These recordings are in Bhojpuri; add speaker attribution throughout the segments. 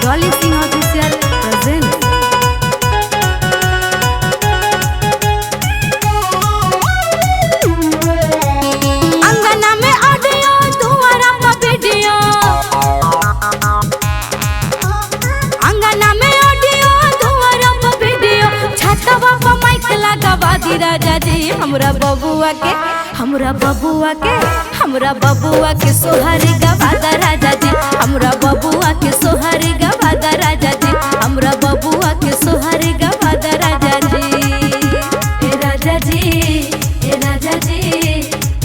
Speaker 1: Dolly Singh official present. अंगना में ऑडियो दुआरा पर वीडियो, अंगना में ऑडियो दुआरा पर वीडियो, छतवा पर माइक लगावा दी राजा जी। हमरा बबुआ के सोहरी गवादा राजा जी। हमरा बबुआ के सोहरी गवादा राजा जी। हमरा बबुआ के सोहरी गवादा राजा जी। ए राजा जी, ए राजा जी,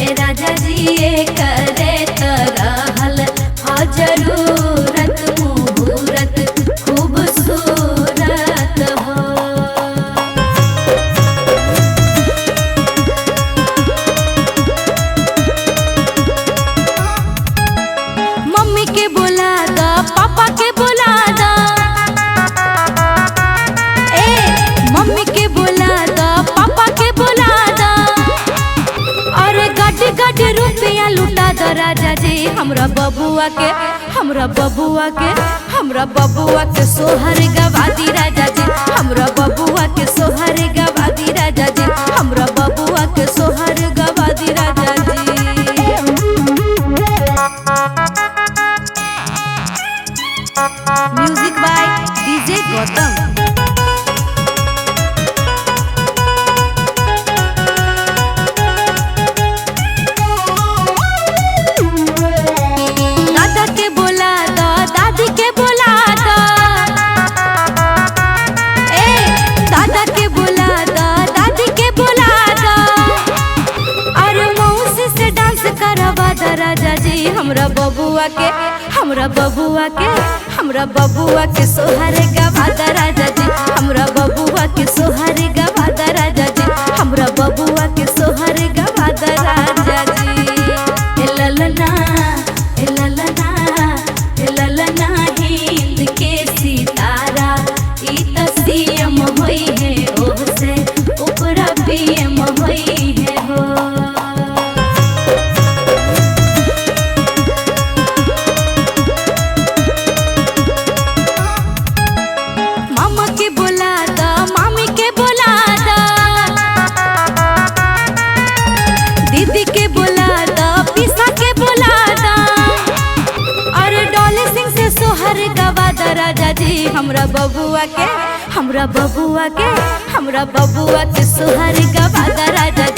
Speaker 1: ए राजा जी, ए करे तरहल हा जरूरत मुहूर्त खूबसूरत हो। मम्मी के बोला दा, पापा के बोला दा, ए मम्मी के बोला दा, पापा के बोला दा, अरे गड गड रुपया लुटा दा राजा जी। हमरा बबुआ के सोहर गवादी राजा जी। हमरा बबुआ के सोहर गवादी राजा जी। हमरा बबुआ के सोहर गवादी राजा जी। Music by DJ Gautam. दादा के बोला दा, दादी के बोला दा, ए दादा के बोला दा, दादी के बोला दा, अरे मौसी से डांस करवा दा राजा जी। हमरा बबुआ के सोहर गवादा राजा जी। हमरा बबुआ के सोहर गवादा राजा जी। हमरा बबुआ के सोहर गवादा राजा जी। ए ललना, ए ललना, ए ललना हिंद के सितारा, ई त सीएम होई है ओह से ऊपरा पीएम होई है हो। मामा के बोला दा, मामी के बोला दा, दीदी के बोला दा, पिसा के बोला दा, अरे डॉली सिंह से सोहर गवादा राजा जी। हमरा बबुआ के सोहर गवादा राजा जी।